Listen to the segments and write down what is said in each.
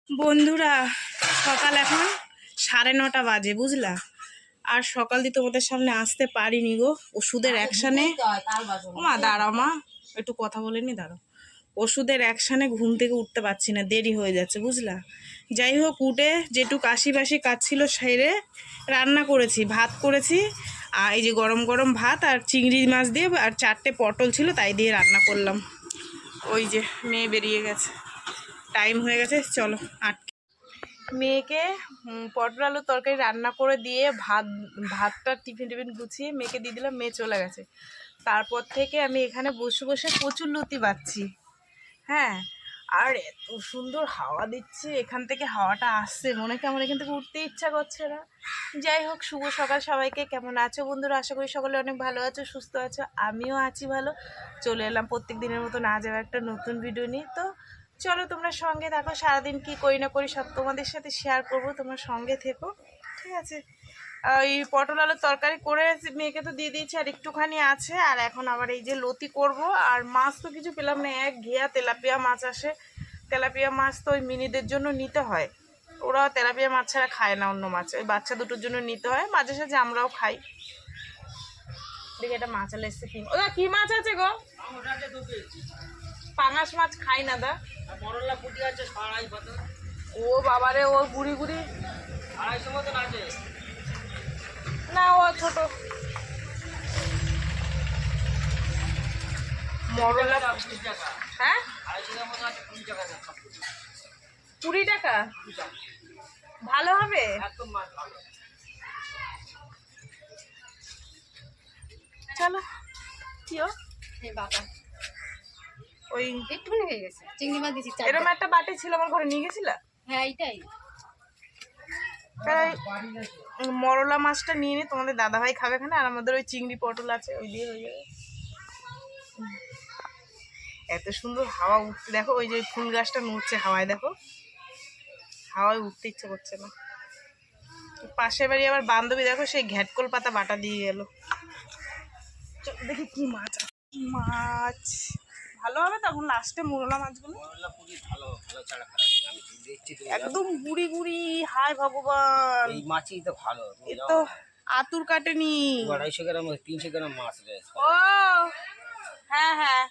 বন্ধুরা সকাল এখন 9:30 বাজে বুঝলা। আর সকাল দিয়ে তোমাদের সামনে আসতে পারিনি গো, ওষুধের অ্যাকশানে। মা দাঁড়াও, মা একটু কথা বলে নি, দাঁড়াও। ওষুধের অ্যাকশানে ঘুম থেকে উঠতে পারছি না, দেরি হয়ে যাচ্ছে বুঝলা। যাই হোক, উঠে যেটুকু আশিপাশি কাজ ছিল সেরে রান্না করেছি, ভাত করেছি। আর এই যে গরম গরম ভাত আর চিংড়ি মাছ দিয়ে আর 4টে পটল ছিল, তাই দিয়ে রান্না করলাম। ওই যে মেয়ে বেরিয়ে গেছে, টাইম হয়ে গেছে, চলো। মেয়েকে পটল আলুর তরকারি রান্না করে দিয়ে ভাতটা টিফিন গুছিয়ে মেয়েকে দিয়ে দিলাম, মেয়ে চলে গেছে। তারপর থেকে আমি এখানে বসে বসে কচুর লতি বাচ্ছি। হ্যাঁ, আর এত সুন্দর হাওয়া দিচ্ছে, এখান থেকে হাওয়াটা আসছে, মনে হয় আমার এখান থেকে উঠতে ইচ্ছা করছে না। যাই হোক, শুভ সকাল সবাইকে। কেমন আছো বন্ধুরা? আশা করি সকলে অনেক ভালো আছো, সুস্থ আছো। আমিও আছি ভালো। চলে এলাম প্রত্যেক দিনের মতো না যাওয়া একটা নতুন ভিডিও নিয়ে। তো চলো তোমরা সঙ্গে থাকো, সারাদিন কি করি না করি সব তোমাদের সাথে শেয়ার করবো, তোমরা সঙ্গে থেকো, ঠিক আছে। এই পটল আলুর তরকারি করে মেয়েকে তো দিয়ে দিয়েছি, আর একটুখানি আছে। আর এখন আবার এই যে লতি করব। আর মাছ তো কিছু পেলাম না, এক ঘেয়া তেলাপিয়া মাছ আসে। তেলাপিয়া মাছ তো ওই মিনিদের জন্য নিতে হয়, ওরা তেলাপিয়া মাছ ছাড়া খায় না অন্য মাছ, ওই বাচ্চা দুটোর জন্য নিতে হয়, মাঝে সাঝে আমরাও খাই। দেখি এটা মাছ আলে এসছে, ওদা কি মাছ আছে গো? পাঙাশ মাছ খাই না দা। ও বাবারে, ও গুড়ি গুড়ি না, ও ছোট মরলা। হ্যাঁ, 20 টাকা ভালো হবে। চলো কিও বাবা, ওই একটুখানি হয়ে গেছে চিংড়ি মাছ দিয়েছি, এরকম একটা বাটি ছিল আমার ঘরে, নিয়ে গেছিলা? হ্যাঁ, এইটাই। মরলা মাছটা নিয়ে নি, তোমাদের দাদাভাই খাবে এখানে, আর আমাদের ওই চিংড়ি পটল আছে, ওই দিয়ে হয়ে যাবে। এত সুন্দর হাওয়া উঠতে, দেখো ওই যে ফুল গাছটা নড়ছে হাওয়ায়, দেখো হাওয়ায় উঠতে ইচ্ছে করছে না। পাশের বাড়ি আবার বান্ধবী দেখো সেই ঘ্যাটকল পাতা বাটা দিয়ে গেল। দেখি কি মাছ, মাছ ভালো হবে তখন লাস্টে মোরলা মাছগুলো একদম গুড়ি গুড়ি। হায় ভগবান, এই মাছই তো ভালো, এই তো আতুর কাটেনি। 250 গ্রাম 300 গ্রাম মাছ রয়েছে। ও হ্যাঁ হ্যাঁ,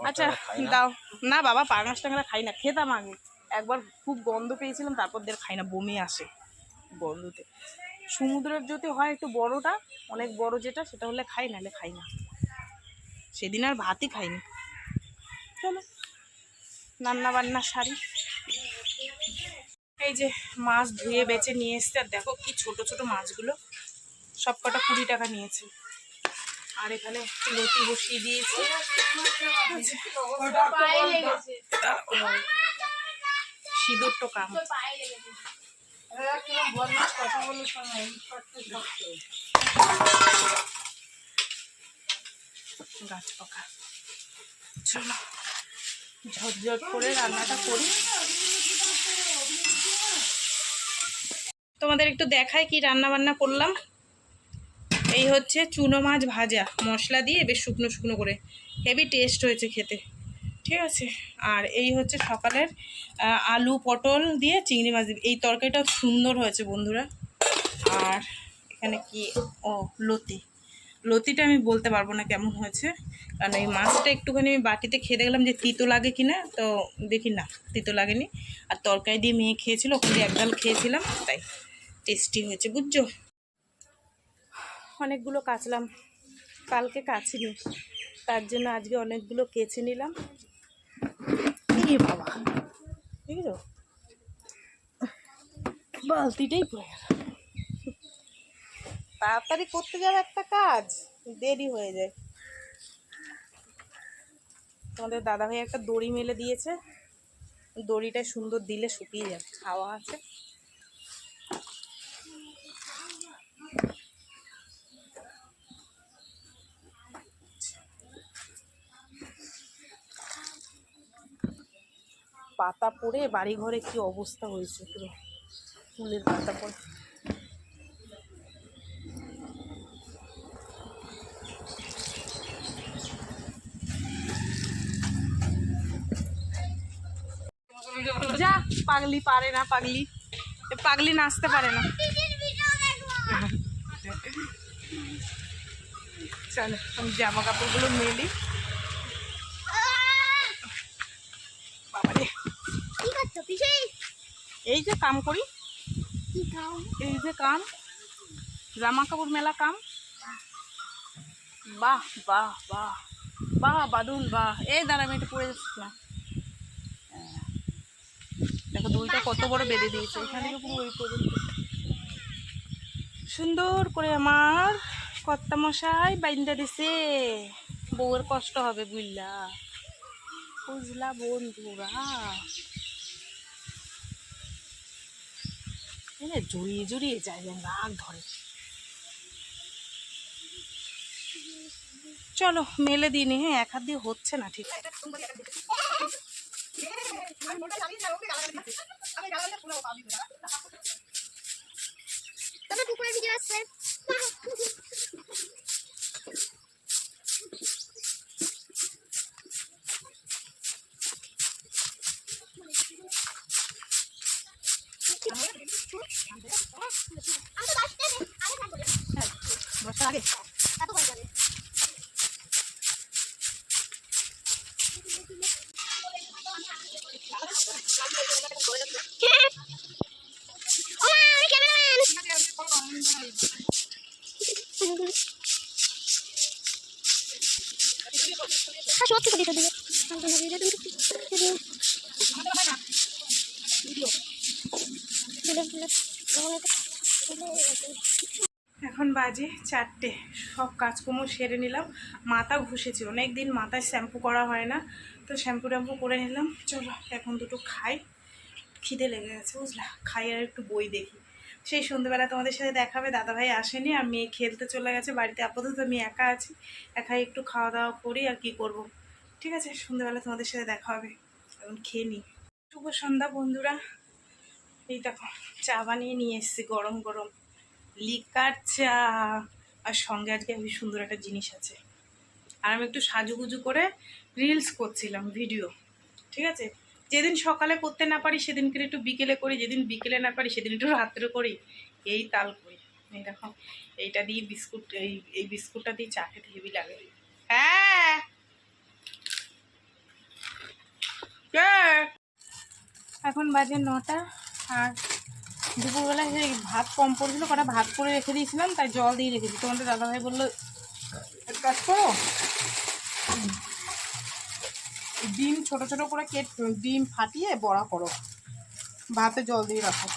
আচ্ছা দাও না বাবা, পাঙাশ টাঙা খাই না, খেতাম আগে একবার, খুব গন্ধ পেয়েছিলাম, তারপর দিয়ে খাই না, বমি আসে গন্ধতে। সমুদ্রের যদি হয় একটু বড়টা, অনেক বড় যেটা, সেটা হলে খাই, নাহলে খাই না। সেদিন আর ভাতই খাইনি। চলো রান্না বান্না সারি। এই যে মাছ ধুয়ে বেছে নিয়ে এসছে, আর দেখো কি ছোট ছোট মাছগুলো, সব কটা 20 টাকা নিয়েছে। আর এখানে লতি বসিয়ে দিয়েছি। সিঁদুর তো কাম, গাছ পাকা। চলো ঝটঝট করে রান্নাটা করি, তোমাদের একটু দেখাই কি রান্না বান্না করলাম। এই হচ্ছে চুনো মাছ ভাজা, মশলা দিয়ে বেশ শুকনো শুকনো করে, হেভি টেস্ট হয়েছে খেতে, ঠিক আছে। আর এই হচ্ছে সকালের আলু পটল দিয়ে চিংড়ি মাছ দিয়ে এই তরকারিটা সুন্দর হয়েছে বন্ধুরা। আর এখানে কি, ও লতিটা আমি বলতে পারবো না কেমন হয়েছে, কারণ এই মাছটা একটুখানি আমি বাটিতে খেয়ে দেখলাম যে তিতো লাগে কিনা, তো দেখি না তিতো লাগেনি। আর তরকারি দিয়ে মেয়ে খেয়েছিল, ওখানে একগাল খেয়েছিলাম, তাই টেস্টি হয়েছে বুঝছো। অনেকগুলো কাচলাম, কালকে কাচিনি, তার জন্য আজকে অনেকগুলো কেচে নিলাম। বাবা দেখেছো, বালতিটাই পড়ে গেল। তাড়াতাড়ি করতে যাবে একটা কাজ, দেরি হয়ে যায়। তোমাদের দাদাভাই একটা দড়ি মেলে দিয়েছে, দড়িটা সুন্দর দিলে শুকিয়ে যাবে, হাওয়া আছে। পাতা পড়ে বাড়ি ঘরে কি অবস্থা হয়েছে, পুরো ফুলের পাতা পড়ে। পাগলি পারে না, পাগলি পাগলি নাচতে পারে না। চলো আমি জামা কাপড়গুলো মেলি। বাবারে এই যে কাম করি, এই যে কাম, জামা কাপড় মেলা কাম। বাহ বাহ বাহ বাহ বাদুল বাহ। এই দাঁড়া আমি একটু পড়ে যাচ্ছি না। দেখো দড়িটা কত বড় বেঁধে দিয়েছে, এখান থেকে পুরো ওই পর্যন্ত। সুন্দর করে আমার কর্তা মশাই বাইন্দা দিছে। বউয়ের কষ্ট হবে বুঝলা, বুঝলা বন্ধুরা। জড়িয়ে জড়িয়ে যায়, রাগ ধরে। চলো মেলে দিইনি। হ্যাঁ, এক হাত দিয়ে হচ্ছে না ঠিক। আগে এখন বাজে 4টে। সব কাজকর্ম সেরে নিলাম। মাথা ঘুষেছি, অনেক দিন মাথায় শ্যাম্পু করা হয় না, তো শ্যাম্পু ট্যাম্পু করে নিলাম। চলো এখন দুটো খাই, খিদে লেগে গেছে বুঝলা। খাই আর একটু বই দেখি। সেই সন্ধ্যেবেলা তোমাদের সাথে দেখাবে, দাদাভাই আসেনি আর মেয়ে খেলতে চলে গেছে বাড়িতে। আপাতত আমি একা আছি, একাই একটু খাওয়া দাওয়া করি আর কি করব। ঠিক আছে, সন্ধ্যেবেলা তোমাদের সাথে দেখা হবে। এখন খেয়ে নিই। শুভ সন্ধ্যা বন্ধুরা। এই দেখো চা বানিয়ে নিয়ে এসেছি, গরম গরম লিকার চা। আর সঙ্গে আজকে খুবই সুন্দর একটা জিনিস আছে। আর আমি একটু সাজুগুজু করে রিলস করছিলাম, ভিডিও। ঠিক আছে, যেদিন সকালে করতে না পারি সেদিনকে একটু বিকেলে করি, যেদিন বিকেলে না পারি সেদিন একটু রাত্রে করি, এই তাল করি। এই দেখো এইটা দিয়ে বিস্কুট, এই বিস্কুটটা দিয়ে চা খেতে হেভি লাগে। হ্যাঁ এখন বাজে 9টা। আর দুপুরবেলায় যে ভাত কম পড়েছিল, কটা ভাত করে রেখে দিয়েছিলাম, তাই জল দিয়ে রেখেছি। তোমাদের দাদাভাই বললো এক কাজ করো, ডিম ছোট ছোট করে ডিম ফাটিয়ে বড়া করো, ভাতে জল দিয়ে রাখো।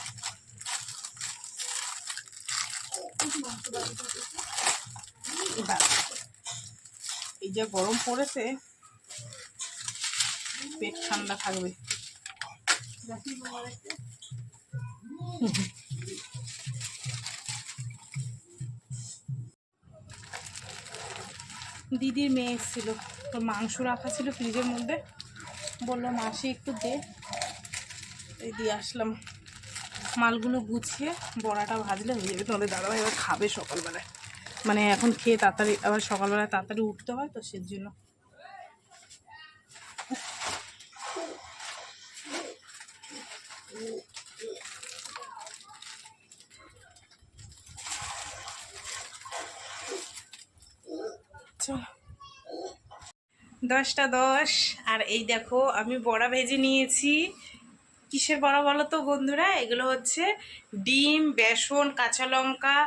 এই যে গরম পড়েছে, পেট ঠান্ডা থাকবে। দিদির মেয়ে এসেছিল, তো মাংস রাখা ছিল ফ্রিজের মধ্যে, বললো মাসি একটু দে, এই দিয়ে আসলাম। মালগুলো গুছিয়ে বড়াটা ভাজলে হয়ে যাবে। তোমাদের দাদাভাই এবার খাবে সকালবেলায়, মানে এখন খেয়ে তাড়াতাড়ি আবার সকালবেলায় তাড়াতাড়ি উঠতে হয়, তো সেই জন্য। চলো 10টা 10। আর এই দেখো আমি বড়া ভেজে নিয়েছি। কিসের বড়া বলো তো বন্ধুরা? এগুলো হচ্ছে ডিম, বেসন, কাঁচা লঙ্কা,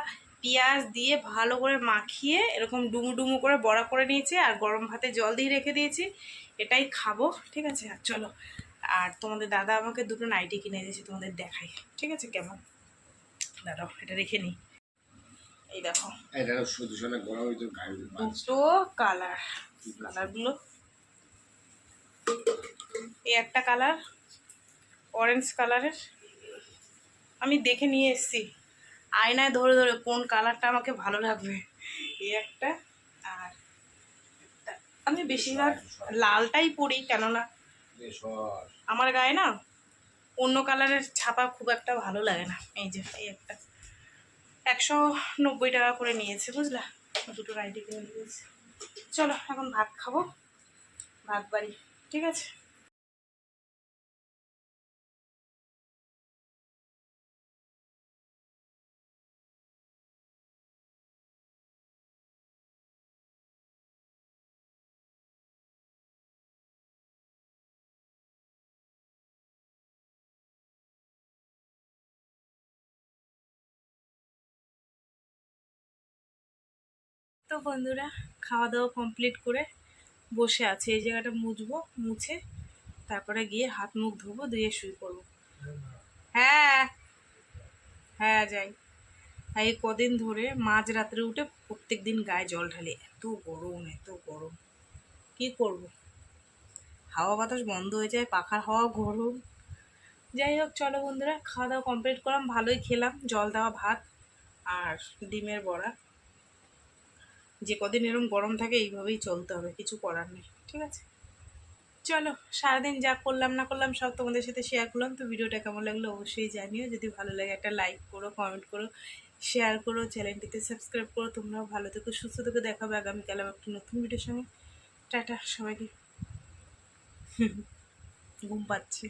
পেঁয়াজ দিয়ে ভালো করে মাখিয়ে এরকম ডুমু ডুমু করে বড়া করে নিয়েছি, আর গরম ভাতে জল দিয়ে রেখে দিয়েছি। এটাই খাবো, ঠিক আছে। আর চলো, আর তোমাদের দাদা আমাকে দুটো নাইটি কিনে দিয়েছে, তোমাদের দেখাই, ঠিক আছে কেমন। দাঁড়াও এটা রেখে নিই। এই দেখো দুটো কালার, কালারগুলো এই একটা কালার অরেঞ্জ কালারের, আমি দেখে নিয়ে এসেছি আয়নায় ধরে ধরে কোন কালারটা আমাকে ভালো লাগবে। এই একটা, আর আমি বেশিরভাগ লালটাই পরি, কেননা আমার গায়ে না অন্য কালারের ছাপা খুব একটা ভালো লাগে না। এই যে এই একটা 190 টাকা করে নিয়েছে বুঝলা, দুটো নাইটি কিনে দিয়েছে। চলো এখন ভাত খাবো, ভাত বাড়ি, ঠিক আছে। তো বন্ধুরা, খাওয়া দাওয়া কমপ্লিট করে বসে আছে। এই জায়গাটা মুছবো, মুছে তারপরে গিয়ে হাত মুখ ধোবো, ধুয়ে শুয়ে পড়বো। হ্যাঁ হ্যাঁ যাই। আর এই কদিন ধরে মাঝ রাত্রে উঠে প্রত্যেক দিন গায়ে জল ঢালি। এত গরম, এত গরম, কি করব। হাওয়া বাতাস বন্ধ হয়ে যায়, পাখার হাওয়া গরম। যাই হোক, চলো বন্ধুরা, খাওয়া দাওয়া কমপ্লিট করলাম, ভালোই খেলাম, জল দেওয়া ভাত আর ডিমের বড়া। যে কদিন এরকম গরম থাকে এইভাবেই চলতে হবে, কিছু করার নেই, ঠিক আছে। চলো, সারাদিন যা করলাম না করলাম সব তোমাদের সাথে শেয়ার করলাম। তো ভিডিওটা কেমন লাগলো অবশ্যই জানিও। যদি ভালো লাগে একটা লাইক করো, কমেন্ট করো, শেয়ার করো, চ্যানেলটিতে সাবস্ক্রাইব করো। তোমরাও ভালো থেকো, সুস্থ থেকো। দেখাবে আগামীকাল আবার একটা নতুন ভিডিওর সঙ্গে। টাটা সবাইকে। ঘুম পাচ্ছে।